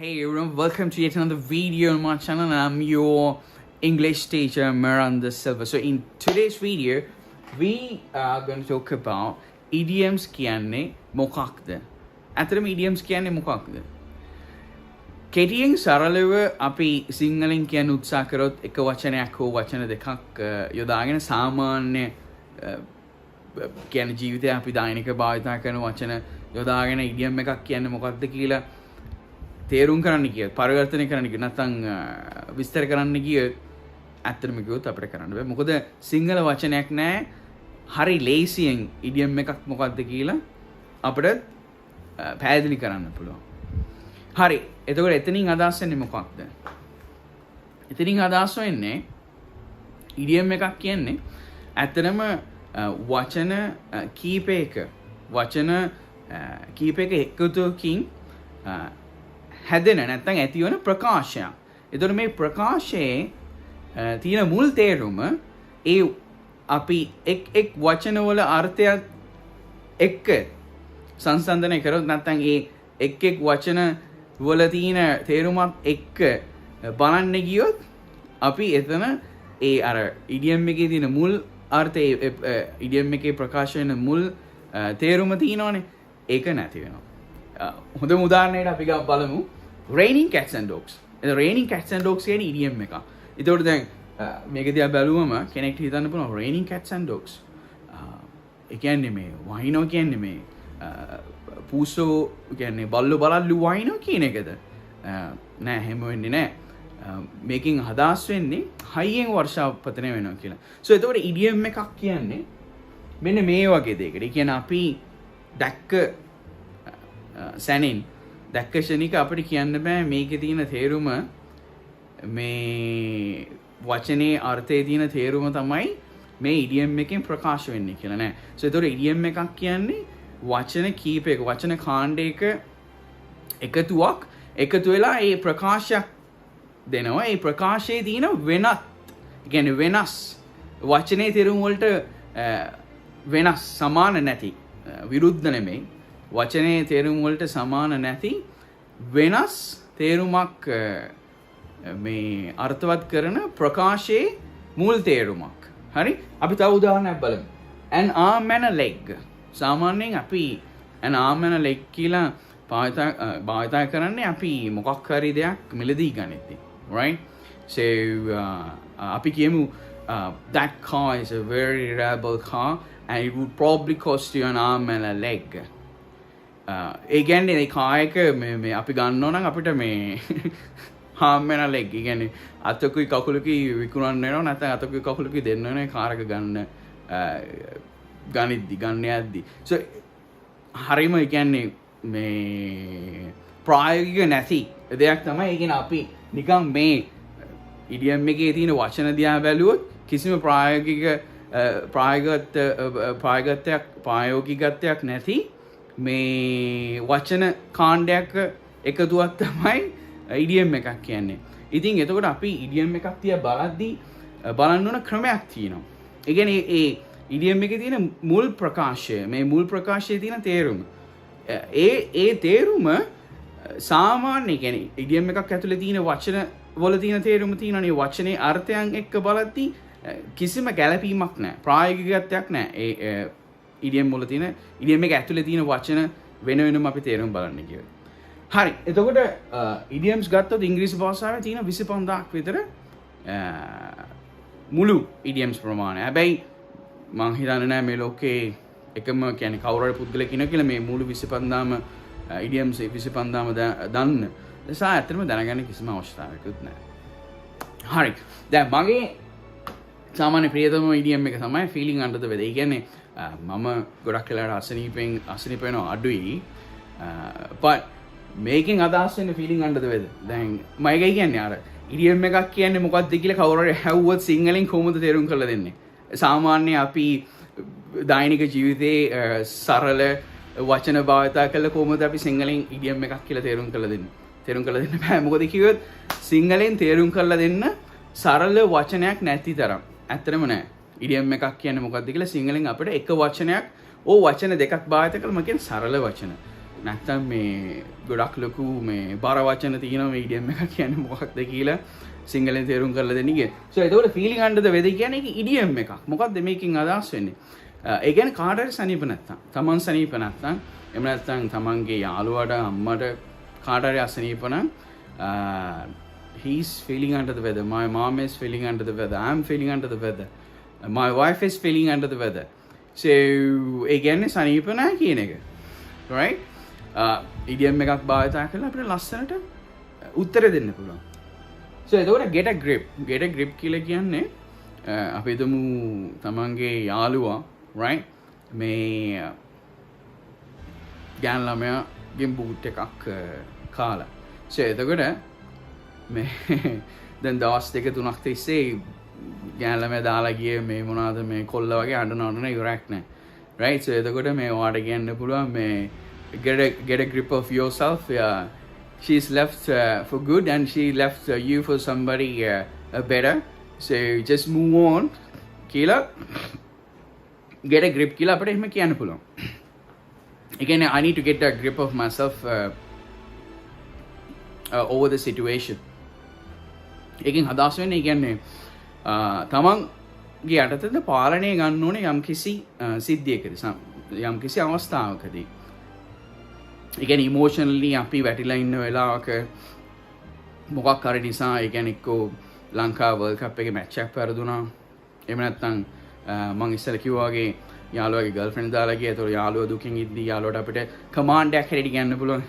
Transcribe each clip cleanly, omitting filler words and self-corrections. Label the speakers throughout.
Speaker 1: Hey everyone, welcome to yet another video on my channel, and I'm your English teacher Meranda Silva. So in today's video, we are going to talk about idioms කියන්නේ මොකක්ද? අතරම idioms කියන්නේ මොකක්ද? කෙටියෙන් සරලව අපි සිංහලෙන් කියන්න උත්සාහ කරොත් එක වචනයක් හෝ වචන දෙකක් යොදාගෙන සාමාන්‍ය කියන්නේ ජීවිතේ අපි දෛනික භාවිතා කරන වචන යොදාගෙන idiom එකක් කියන්නේ මොකක්ද කියලා තේරුම් කරන්න කියොත් පරිවර්තනය කරන්න කියොත් නැත්නම් විස්තර කරන්න කියොත් ඇත්තටම කිව්වොත් අපිට කරන්න බෑ. මොකද සිංහල වචනයක් නැහැ. හරි ලේසියෙන් ඉඩියම් එකක් මොකක්ද කියලා අපිට පැහැදිලි කරන්න පුළුවන්. හරි. එතකොට එතනින් අදහස් වෙන්නේ මොකක්ද? එතනින් අදහස් වෙන්නේ ඉඩියම් එකක් කියන්නේ ඇත්තටම වචන කීපයක එකතුවකින් හැදෙන නැත්නම් ඇතිවන ප්‍රකාශයක්. එතකොට මේ ප්‍රකාශයේ තියෙන මුල් තේරුම ඒ අපි එක් වචනවල අර්ථයත් එක්ක සංසන්දනය කරොත් නැත්නම් ඒ එක් වචන වල තියෙන තේරුමත් එක්ක බලන්න ගියොත් අපි එතන ඒ අර ඉඩියම් එකේ තියෙන මුල් අර්ථය ඉඩියම් එකේ ප්‍රකාශ වෙන මුල් තේරුම තියෙනවනේ ඒක නැති වෙනවා. හොඳම උදාහරණයකට අපි බලමු raining cats and dogs. A raining cats and dogs කියන්නේ idiom එකක්. ඒතකොට දැන් මේක දිහා බැලුවම කෙනෙක්ට හිතන්න පුළුවන් raining cats and dogs. ඒ කියන්නේ මේ වහිනෝ කියන්නේ මේ පූසෝ කියන්නේ බල්ලෝ බලල්ලු වහිනෝ කියන එකද? නෑ හැම වෙන්නේ නෑ. මේකෙන් අදහස් වෙන්නේ හයියෙන් වර්ෂාව පතන වෙනවා කියලා. So ඒතකොට idiom එකක් කියන්නේ මෙන්න මේ වගේ දෙයකට. ඒ කියන්නේ අපි දැක්ක සැනින් දැක්ක ශනික අපිට කියන්න බෑ මේකේ තියෙන තේරුම මේ වචනේ අර්ථයේ තියෙන තේරුම තමයි මේ ඉඩියම් එකෙන් ප්‍රකාශ වෙන්නේ කියලා නෑ. So ඒතකොට ඉඩියම් එකක් කියන්නේ වචන කීපයක වචන කාණ්ඩයක එකතු වෙලා ඒ ප්‍රකාශයක් දෙනවා. ඒ ප්‍රකාශයේ තියෙන වෙනත් කියන්නේ වෙනස් වචනේ තේරුම් වලට වෙනස් සමාන නැති විරුද්ධ නෙමෙයි වචනේ තේරුම් වලට සමාන නැති වෙනස් තේරුමක් මේ අර්ථවත් කරන ප්‍රකාශයේ මුල් තේරුමක්. හරි? අපි තව උදාහරණයක් බලමු. An arm and a leg. සාමාන්‍යයෙන් අපි an arm and a leg කියලා භාවිතා කරන්නේ අපි මොකක් හරි දෙයක් මිලදී ගන්නෙත්. Right? So අපි කියමු that car is a very reliable car and it would probably cost you an arm and a leg. ඒ කියන්නේ ඒ කායක මේ අපි ගන්නවා නම් අපිට මේ හාම්මෙන ලෙග් කියන්නේ අතකුයි කකුලකුයි විකුණන්න වෙනවා නැත්නම් අතකුයි කකුලකුයි දෙන්න වෙන කාර් එක ගන්න යද්දි. So හරියම කියන්නේ මේ ප්‍රායෝගික නැති දෙයක් තමයි. ඒ කියන්නේ අපි නිකන් මේ ඉඩියම් එකේ තියෙන වචන දිහා බැලුවොත් කිසිම ප්‍රායෝගිකත්වයක් නැති මේ වචන කාණ්ඩයක් එකතුවක් තමයි ඉඩියම් එකක් කියන්නේ. ඉතින් එතකොට අපි ඉඩියම් එකක් තියා බලද්දී බලන්න ඕන ක්‍රමයක් තියෙනවා. ඒ කියන්නේ ඒ ඉඩියම් එකේ තියෙන මුල් ප්‍රකාශය මේ මුල් ප්‍රකාශයේ තියෙන තේරුම ඒ තේරුම සාමාන්‍ය කියන්නේ ඉඩියම් එකක් ඇතුලේ තියෙන වචන වල තියෙන තේරුම තියෙනනේ වචනේ අර්ථයන් එක්ක බලද්දී කිසිම ගැළපීමක් නැහැ. ප්‍රායෝගිකත්වයක් නැහැ. ඒ ඉඩියම් වල තියෙන ඉඩියම් එක ඇතුලේ තියෙන වචන වෙනම අපි තේරුම් බලන්න කියනවා. හරි. එතකොට ඉඩියම්ස් ගත්තොත් ඉංග්‍රීසි භාෂාවේ තියෙන 25000ක් විතර මුළු ඉඩියම්ස් ප්‍රමාණය. හැබැයි මම හිතන්නේ නැහැ මේ ලෝකේ එකම කියන්නේ කවුරු හරි පුද්ගලෙක් ඉන්නවා කියලා මේ මුළු 25000ම ඉඩියම්ස් 25000ම දන්න. නිසා ඇත්තටම දැනගන්න කිසිම අවශ්‍යතාවයක්වත් නැහැ. හරි. දැන් මගේ සාමාන්‍ය ප්‍රියතම ඉඩියම් එක තමයි feeling under the weather. ඒ කියන්නේ මම ගොඩක් වෙලාවට අසනීප වෙනවා අඩුයි. but මේකෙන් අදහස් වෙන්නේ feeling under the weather. දැන් මම ඒකයි කියන්නේ අර ඉඩියම් එකක් කියන්නේ මොකක්ද කියලා කවුරු හරි හැව්වොත් සිංහලෙන් කොහොමද තේරුම් කරලා දෙන්නේ? සාමාන්‍ය අපි දෛනික ජීවිතේ සරල වචන භාවිතා කළා කොහොමද අපි සිංහලෙන් ඉඩියම් එකක් කියලා තේරුම් කරලා දෙන්නේ? තේරුම් කරලා දෙන්න බෑ. මොකද කිව්වොත් සිංහලෙන් තේරුම් කරලා දෙන්න සරල වචනයක් නැති තරම්. ඇත්තටම නෑ. ඉඩියම් එකක් කියන්නේ මොකක්ද කියලා සිංහලෙන් අපිට එක වචනයක් වචන දෙකක් භාවිත කළාම කියන්නේ සරල වචන. නැත්තම් මේ ගොඩක් ලොකු මේ බර වචන තියෙනවා මේ ඉඩියම් එක කියන්නේ මොකක්ද කියලා සිංහලෙන් තේරුම් කරලා දෙන්න කිය. So එතකොට feeling under the weather කියන්නේ ඒක ඉඩියම් එකක්. මොකක්ද මේකෙන් අදහස් වෙන්නේ? ඒ කියන්නේ කාට හරි සනීප නැත්තම්, තමන් සනීප නැත්තම්, එහෙම නැත්තම් තමන්ගේ යාළුවාට අම්මට කාට හරි අසනීප නම් he's feeling under the weather. My mom is feeling under the weather. I'm feeling under the weather. My wife is feeling under the weather. So ඒ කියන්නේ සනීප නැහැ කියන එක. Right? ඉඩියම් එකක් භාවිතා කරලා අපිට ලස්සනට උත්තර දෙන්න පුළුවන්. So එතකොට get a grip කියලා කියන්නේ අපි හිතමු තමන්ගේ යාළුවා right මේ ගෑන් ළමයාගෙන් බූට් එකක් කාලා. So එතකොට මේ දැන් දවස් 2-3ක් තිස්සේ ගෑන් ළමයා දාලා ගියේ මේ මොනවාද මේ කොල්ල වගේ අඬන ඉවරක් නැහැ. Right? So එතකොට මේ ඔයාට කියන්න පුළුවන් මේ get a grip of yourself. She's left for good and she left you for somebody better. So just move on. කියලා get a grip කියලා අපිට එහෙම කියන්න පුළුවන්. Again, I need to get a grip of myself over the situation. එකෙන් අදහස් වෙන්නේ කියන්නේ තමන්ගේ යටතේද පාලනය ගන්න ඕනේ යම්කිසි සිද්ධියකදී යම්කිසි අවස්ථාවකදී. ඒ කියන්නේ ඉමෝෂනලි අපි වැටිලා ඉන්න වෙලාවක මොකක් හරි නිසා ඒ කියන්නේ එක්කෝ ලංකා වර්ල්ඩ් කප් එකේ මැච් එකක් පෙරදුනා. එහෙම නැත්නම් මම ඉස්සර කිව්වා වගේ යාළුවාගේ ගර්ල්ෆ්‍රෙන්ඩ් දාලා ගියා. ඒතකොට යාළුවා දුකින් ඉද්දි යාළුවාට අපිට කමාන්ඩ් එකක් හැරෙඩි ගන්න පුළුවන්.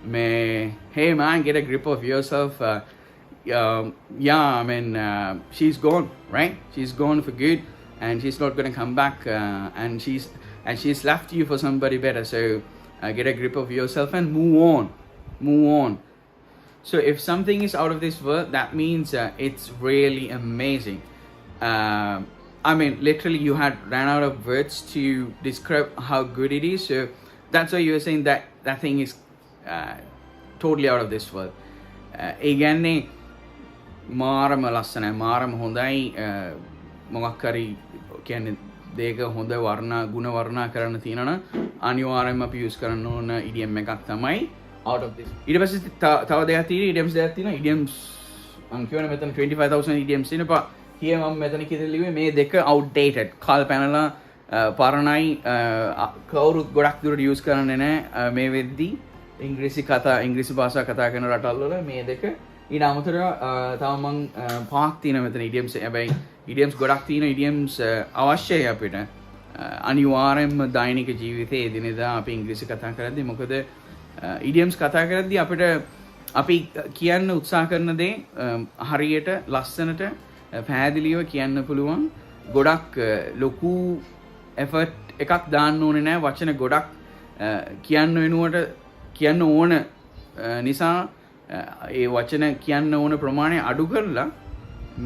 Speaker 1: මේ hey man, get a grip of yourself. Yeah, I mean she's gone, right? She's gone for good and she's not going to come back and she's left you for somebody better. So get a grip of yourself and move on. So if something is out of this world, that means it's really amazing. I mean, literally you had ran out of words to describe how good it is. So that's why you were saying that thing is totally out of this world. Again, මාරම ලස්සනයි, මාරම හොඳයි. මොකක් හරි කියන්නේ දෙයක හොඳ ගුණ වර්ණනා කරන්න තියෙනවා අනිවාර්යයෙන්ම අපි යූස් කරන්න ඕන ඉඩියම් එකක් තමයි out of this. ඊට පස්සේ තව දෙයක් තියෙනවා, ඉඩියම්ස් දෙයක් තියෙනවා. ඉඩියම්ස් මම කියවනේ මෙතන 25000 ඉඩියම්ස් තියෙනවා. hier මම මෙතන කියලා ලිව්වේ මේ දෙක outdated. කාල් පැනලා පරණයි, කවුරුත් ගොඩක් දුරට යූස් කරන්නේ නැහැ මේ වෙද්දී. ඉංග්‍රීසි භාෂාව කතා කරන රටවල් වල මේ දෙක. ඊට අමතරව තව මම පහක් තියෙනවා මෙතන ඉඩියම්ස්. හැබැයි ඉඩියම්ස් ගොඩක් තියෙන ඉඩියම්ස් අවශ්‍යයි අපිට. අනිවාර්යයෙන්ම දෛනික ජීවිතයේ එදිනෙදා අපි ඉංග්‍රීසි කතා කරද්දී මොකද ඉඩියම්ස් කතා කරද්දී අපිට අපි කියන්න උත්සාහ කරන දේ හරියට ලස්සනට පැහැදිලිව කියන්න පුළුවන්. ගොඩක් ලොකු effort එකක් දාන්න ඕනේ නැහැ. වචන ගොඩක් කියන්න වෙනුවට කියන්න ඕන නිසා ඒ වචන කියන්න ඕන ප්‍රමාණය අඩු කරලා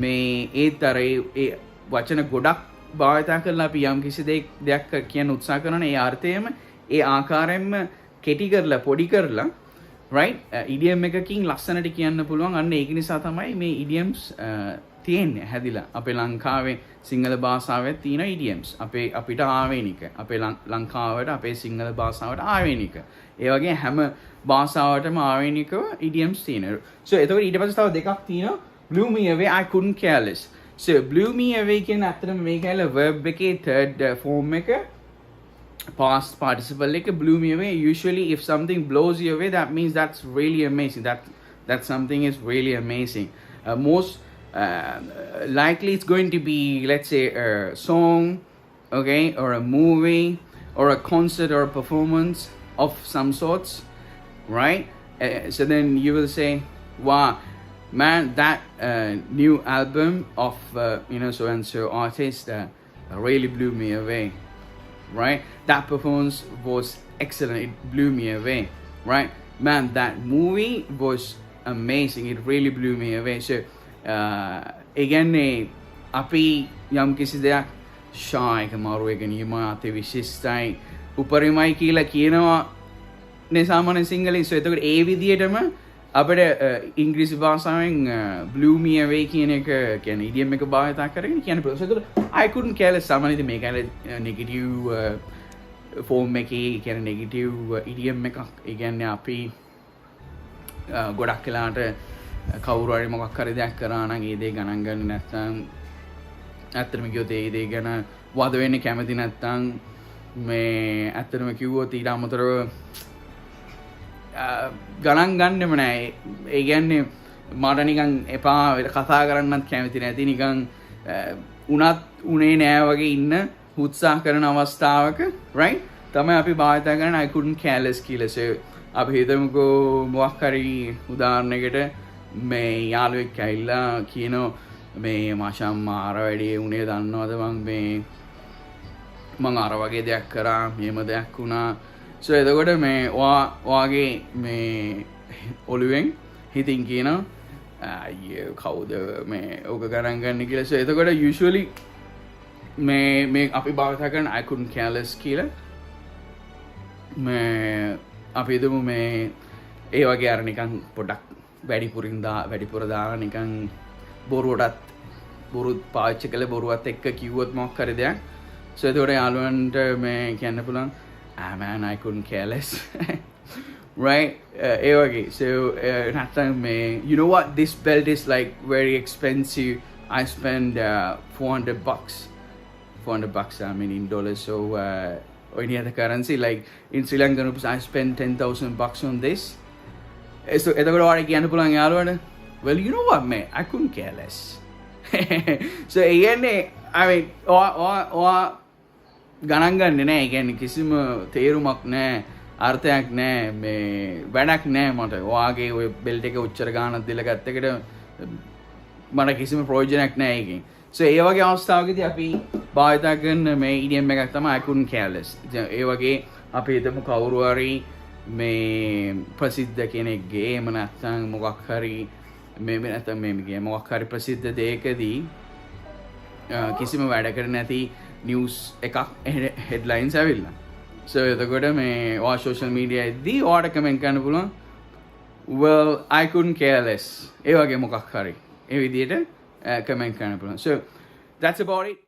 Speaker 1: මේ ඒත් අර ඒ වචන ගොඩක් භාවිතා කරලා අපි යම් කිසි දෙයක් කියන්න උත්සාහ කරන ඒ අර්ථයම ඒ ආකාරයෙන්ම කෙටි කරලා පොඩි කරලා right ඉඩියම් එකකින් ලස්සනට කියන්න පුළුවන්. අන්න ඒක නිසා තමයි මේ ඉඩියම්ස් තියෙන්නේ හැදිලා. අපේ ලංකාවේ සිංහල භාෂාවේ තියෙන ඉඩියම්ස් අපිට ආවේනික. අපේ ලංකාවට අපේ සිංහල භාෂාවට ආවේනික. ඒ වගේ හැම භාෂාවටම ආවේනිකව ඉඩියම්ස් තියෙනවා. So එතකොට ඊට පස්සේ තව දෙකක් තියෙනවා. Blew me away, I couldn't care less. So blew me away කියන අතරම මේක ඇල verb එකේ third form එක past participle එක blew me away. Usually if something blows you away, that means that's really amazing. That something is really amazing. Most likely it's going to be, let's say, a song, okay, or a movie, or a concert or a performance of some sorts, right? So then you will say, wow, man, that new album of so and so artist really blew me away, right? That performance was excellent, it blew me away, right? Man, that movie was amazing, it really blew me away. So again අපි යම් කිසි දෙයක් ශායක මාරුවක නියමාතේ විශිෂ්ටයි උපරිමයි කියලා කියනවා නේ සාමාන්‍ය සිංහලෙන්. So එතකොට ඒ විදිහටම අපිට ඉංග්‍රීසි භාෂාවෙන් blew me away කියන එක කියන්නේ ඉඩියම් එක භාවිත කරගෙන කියන්න පුළුවන්. So එතකොට I couldn't care less සාමාන්‍යයෙන් මේක negative ෆෝම් එකේ කියන්නේ නෙගටිව් ඉඩියම් එකක්. ඒ කියන්නේ අපි ගොඩක් වෙලාට කවුරු හරි මොකක් හරි දෙයක් කරා නම් ඒ දේ ගණන් ගන්නේ නැත්නම් ඇත්තටම කිව්වොත් ඒ දේ ගැන වද වෙන්න කැමති නැත්නම් මේ ඇත්තටම කිව්වොත් ඊට අමතරව ගණන් ගන්නෙම නෑ. ඒ කියන්නේ මට නිකන් එපා කතා කරන්නත් කැමති නැති නිකන් උනේ නෑ වගේ ඉන්න උත්සාහ කරන අවස්ථාවක right තමයි අපි භාවිත කරන I couldn't care less කියලා. So අපි හිතමුකෝ මොකක් හරි උදාහරණයකට මේ යාළුවෙක් ඇවිල්ලා කියනවා මේ මාෂම් මාර වැඩේ උනේ දන්නවද මං අර වගේ දෙයක් කරා මෙහෙම දෙයක් වුණා. So එතකොට මේ ඔයාගේ මේ ඔළුවෙන් හිතින් කියනවා අයියෝ කවුද මේ ඕක ගණන් ගන්න කියලා. So එතකොට usually මේ අපි භාවිත කරන I couldn't care less කියලා මේ අපි හිතමු මේ ඒ වගේ අර නිකන් පොඩක් වැඩිපුර දාලා නිකන් බොරුත් පාවිච්චි කළ බොරුවත් එක්ක කිව්වොත් මොකක් හරි දෙයක්. So එතකොට යාළුවන්ට මේ කියන්න පුළුවන් man I couldn't care less right ඒ වගේ. So නැත්තම් මේ you know what this belt is like very expensive. I spend $400 I mean in dollars. So or any other currency like in Sri Lankan rupees I spend $10,000 on this. So එතකොට ඔයාලා කියන්න පුළුවන් යාළුවන්ට well you know what man I couldn't care less. So ඒ කියන්නේ I mean ඔයා ගණන් ගන්නේ නැහැ. ඒ කියන්නේ කිසිම තේරුමක් නැහැ, අර්ථයක් නැහැ, මේ වැඩක් නැහැ මට. ඔයාගේ ඔය බෙල්ට් එක උච්චර ගානක් දීලා ගත්ත එකට මට කිසිම ප්‍රයෝජනයක් නැහැ ඒකෙන්. So ඒ වගේ අවස්ථාවකදී අපි භාවිත කරන මේ ඉඩියම් එකක් තමයි I couldn't care less. ඒ වගේ අපි හිතමු කවුරු හරි මේ ප්‍රසිද්ධ කෙනෙක්ගේ එහෙම නැත්නම් මොකක් හරි මොකක් හරි ප්‍රසිද්ධ දෙයකදී කිසිම වැඩකට නැති නිවුස් එකක් හෙඩ්ලයින්ස් ඇවිල්ලා. So එතකොට මේ ඔයා සෝෂල් මීඩියා එකදී ඔයාට කමෙන්ට් කරන්න පුළුවන් well I couldn't care less. ඒ වගේ මොකක් හරි ඒ විදිහට කමෙන්ට් කරන්න පුළුවන්. So that's about it.